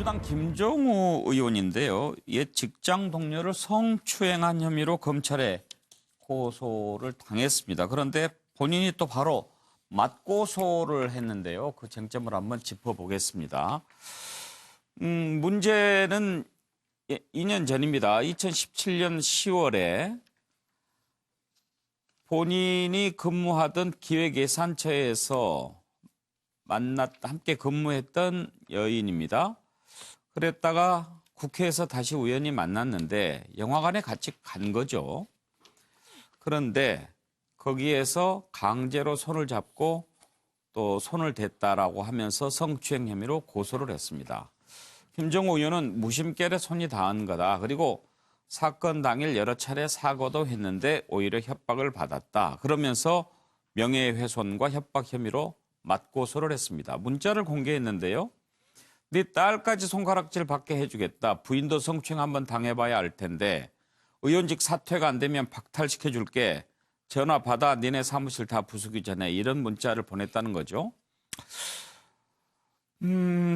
민주당 김정우 의원인데요. 옛 직장 동료를 성추행한 혐의로 검찰에 고소를 당했습니다. 그런데 본인이 또 바로 맞고소를 했는데요. 그 쟁점을 한번 짚어보겠습니다. 문제는 2년 전입니다. 2017년 10월에 본인이 근무하던 기획예산처에서 함께 근무했던 여인입니다. 그랬다가 국회에서 다시 우연히 만났는데 영화관에 같이 간 거죠. 그런데 거기에서 강제로 손을 잡고 또 손을 댔다라고 하면서 성추행 혐의로 고소를 했습니다. 김정우 의원은 무심결에 손이 닿은 거다. 그리고 사건 당일 여러 차례 사과도 했는데 오히려 협박을 받았다. 그러면서 명예훼손과 협박 혐의로 맞고소를 했습니다. 문자를 공개했는데요. 네 딸까지 손가락질 받게 해주겠다. 부인도 성추행 한번 당해봐야 알 텐데 의원직 사퇴가 안 되면 박탈시켜줄게. 전화 받아 니네 사무실 다 부수기 전에 이런 문자를 보냈다는 거죠.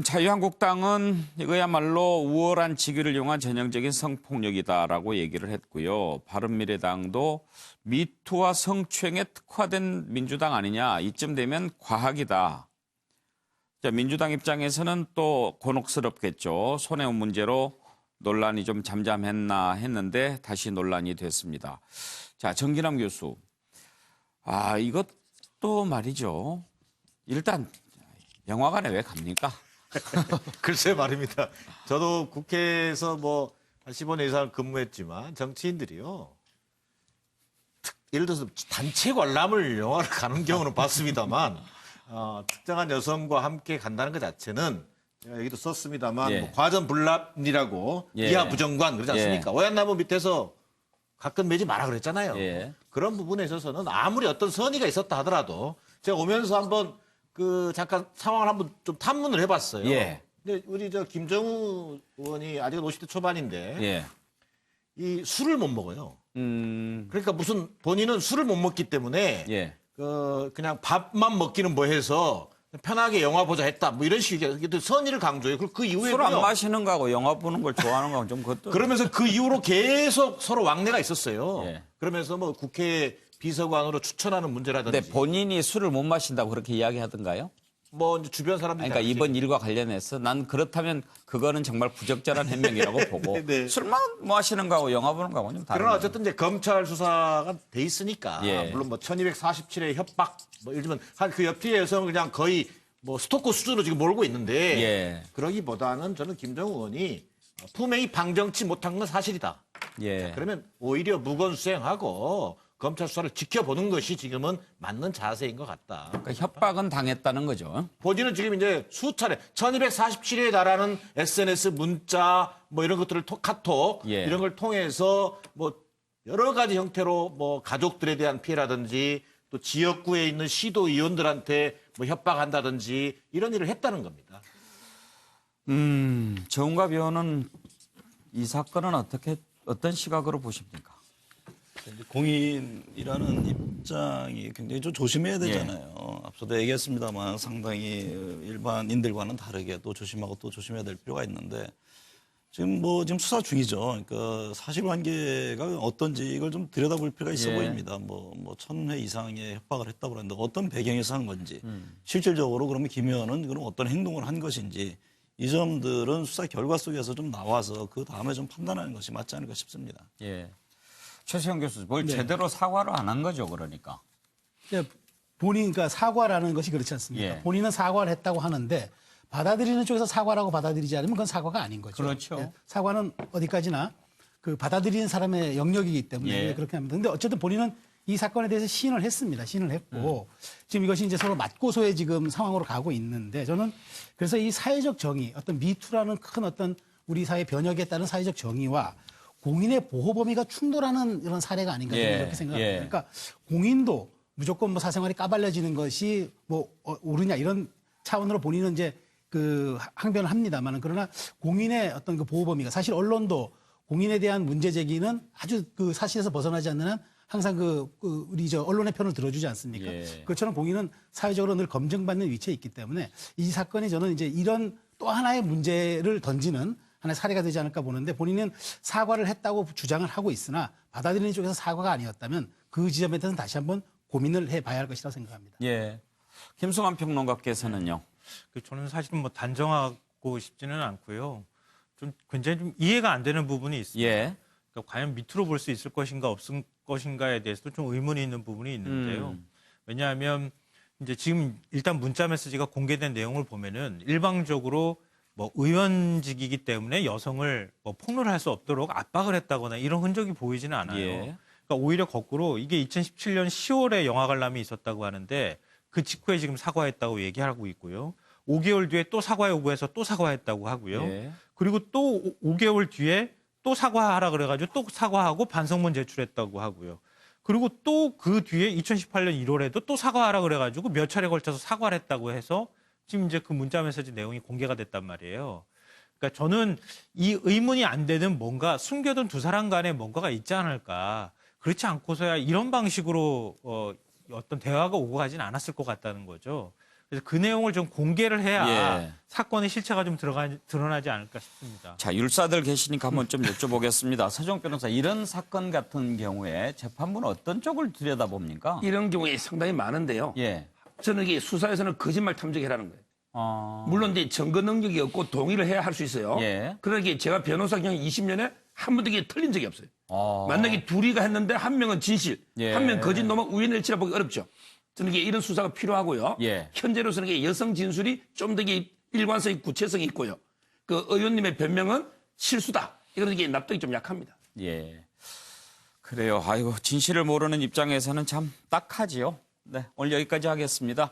자유한국당은 이거야말로 우월한 직위를 이용한 전형적인 성폭력이다라고 얘기를 했고요. 바른미래당도 미투와 성추행에 특화된 민주당 아니냐. 이쯤 되면 과학이다. 자, 민주당 입장에서는 또 곤혹스럽겠죠. 손해원 문제로 논란이 좀 잠잠했나 했는데 다시 논란이 됐습니다. 자, 정기남 교수. 이것도 말이죠. 일단 영화관에 왜 갑니까? 글쎄 말입니다. 저도 국회에서 뭐 한 15년 이상 근무했지만 정치인들이요. 예를 들어서 단체 관람을 영화를 가는 경우는 봤습니다만 특정한 여성과 함께 간다는 것 자체는 제가 여기도 썼습니다만 예. 뭐 과전불납이라고 예. 이하부정관 그러지 않습니까? 예. 오얏나무 밑에서 가끔 매지 마라 그랬잖아요. 예. 그런 부분에 있어서는 아무리 어떤 선의가 있었다 하더라도 제가 오면서 한번 잠깐 상황을 한번 좀 탐문을 해봤어요. 예. 근데 우리 김정우 의원이 아직은 50대 초반인데 예. 이 술을 못 먹어요. 음, 그러니까 무슨 본인은 술을 못 먹기 때문에 예. 그냥 밥만 먹기는 뭐해서 편하게 영화 보자 했다. 뭐 이런 식의 선의를 강조해요. 그리고 그 이후에 술 안 마시는 거하고 영화 보는 걸 좋아하는 거하고 좀 그것도. 그러면서 그 이후로 계속 서로 왕래가 있었어요. 예. 그러면서 뭐 국회 비서관으로 추천하는 문제라든지. 근데 본인이 술을 못 마신다고 그렇게 이야기하던가요? 뭐 이제 주변 사람들이 그러니까 이번 일과 관련해서 난 그렇다면 그거는 정말 부적절한 행명이라고 보고 네. 술만 마시는 거하고 영화 보는 거하고는 좀 다른 그러나 거죠. 어쨌든 이제 검찰 수사가 돼 있으니까 예. 물론 뭐 1247의 협박 뭐 예를 들면 한 그 옆뒤의 여성을 그냥 거의 뭐 스토커 수준으로 지금 몰고 있는데 예. 그러기보다는 저는 김정우 의원이 품행이 방정치 못한 건 사실이다. 예. 그러면 오히려 무건 수행하고 검찰 수사를 지켜보는 것이 지금은 맞는 자세인 것 같다. 그러니까 협박은 당했다는 거죠. 본인은 지금 이제 수차례 1247회에 달하는 SNS 문자 뭐 이런 것들을 카톡 예. 이런 걸 통해서 뭐 여러 가지 형태로 뭐 가족들에 대한 피해라든지 또 지역구에 있는 시도 의원들한테 뭐 협박한다든지 이런 일을 했다는 겁니다. 정은갑 의원은 이 사건은 어떤 시각으로 보십니까? 공인이라는 입장이 굉장히 좀 조심해야 되잖아요. 앞서도 얘기했습니다만 상당히 일반인들과는 다르게 또 조심하고 또 조심해야 될 필요가 있는데 지금 수사 중이죠. 그러니까 사실관계가 어떤지 이걸 좀 들여다볼 필요가 있어 예. 보입니다. 뭐 1000회 이상의 협박을 했다고 하는데 어떤 배경에서 한 건지 실질적으로 그러면 김 의원은 그럼 어떤 행동을 한 것인지 이 점들은 수사 결과 속에서 좀 나와서 그 다음에 좀 판단하는 것이 맞지 않을까 싶습니다. 예. 최수영 교수, 뭘 제대로 사과를 안 한 거죠, 그러니까. 그러니까 사과라는 것이 그렇지 않습니까? 예. 본인은 사과를 했다고 하는데 받아들이는 쪽에서 사과라고 받아들이지 않으면 그건 사과가 아닌 거죠. 그렇죠. 사과는 어디까지나 그 받아들이는 사람의 영역이기 때문에 예. 그렇게 합니다. 근데 어쨌든 본인은 이 사건에 대해서 시인을 했습니다. 시인을 했고 지금 이것이 이제 서로 맞고소의 지금 상황으로 가고 있는데 저는 그래서 이 사회적 정의, 어떤 미투라는 큰 어떤 우리 사회 변혁에 따른 사회적 정의와 공인의 보호 범위가 충돌하는 이런 사례가 아닌가 저는 이렇게 생각합니다. 예. 그러니까 공인도 무조건 뭐 사생활이 까발려지는 것이 뭐 옳으냐 이런 차원으로 본인은 이제 그 항변을 합니다만 그러나 공인의 어떤 그 보호 범위가 사실 언론도 공인에 대한 문제 제기는 아주 그 사실에서 벗어나지 않는 한 항상 우리 언론의 편을 들어주지 않습니까? 예. 그것처럼 공인은 사회적으로 늘 검증받는 위치에 있기 때문에 이 사건이 저는 이제 이런 또 하나의 문제를 던지는 하나의 사례가 되지 않을까 보는데 본인은 사과를 했다고 주장을 하고 있으나 받아들이는 쪽에서 사과가 아니었다면 그 지점에 대해서는 다시 한번 고민을 해봐야 할 것이라고 생각합니다. 예. 김성환 평론가께서는요. 저는 사실은 뭐 단정하고 싶지는 않고요. 좀 굉장히 좀 이해가 안 되는 부분이 있습니다. 예. 그러니까 과연 밑으로 볼 수 있을 것인가 없을 것인가에 대해서도 좀 의문이 있는 부분이 있는데요. 왜냐하면 이제 지금 일단 문자 메시지가 공개된 내용을 보면은 일방적으로 뭐 의원직이기 때문에 여성을 뭐 폭로할 수 없도록 압박을 했다거나 이런 흔적이 보이지는 않아요. 예. 그러니까 오히려 거꾸로 이게 2017년 10월에 영화 관람이 있었다고 하는데 그 직후에 지금 사과했다고 얘기하고 있고요. 5개월 뒤에 또 사과 요구해서 또 사과했다고 하고요. 예. 그리고 또 5개월 뒤에 또 사과하라 그래가지고 또 사과하고 반성문 제출했다고 하고요. 그리고 또 그 뒤에 2018년 1월에도 또 사과하라 그래가지고 몇 차례 걸쳐서 사과를 했다고 해서 지금 이제 그 문자 메시지 내용이 공개가 됐단 말이에요. 그러니까 저는 이 의문이 안 되는 뭔가 숨겨둔 두 사람 간에 뭔가가 있지 않을까. 그렇지 않고서야 이런 방식으로 어떤 대화가 오고 가진 않았을 것 같다는 거죠. 그래서 그 내용을 좀 공개를 해야 예. 사건의 실체가 좀 드러나지 않을까 싶습니다. 자, 율사들 계시니까 한번 좀 여쭤보겠습니다. 서정 변호사, 이런 사건 같은 경우에 재판부는 어떤 쪽을 들여다봅니까? 이런 경우에 상당히 많은데요. 예. 저는 이게 수사에서는 거짓말 탐정이라는 거예요. 물론 이제 증거 능력이 없고 동의를 해야 할 수 있어요. 예. 그러나 이게 제가 변호사 경영 20년에 한 번도 이게 틀린 적이 없어요. 어. 만약에 둘이가 했는데 한 명은 진실, 예. 한 명은 거짓 놈은 우연일치라 보기 어렵죠. 저는 이게 이런 수사가 필요하고요. 예. 현재로서는 이게 여성 진술이 좀 더 일관성이 구체성이 있고요. 그 의원님의 변명은 실수다. 이거는 이게 납득이 좀 약합니다. 예. 그래요. 아이고, 진실을 모르는 입장에서는 참 딱하지요. 네, 오늘 여기까지 하겠습니다.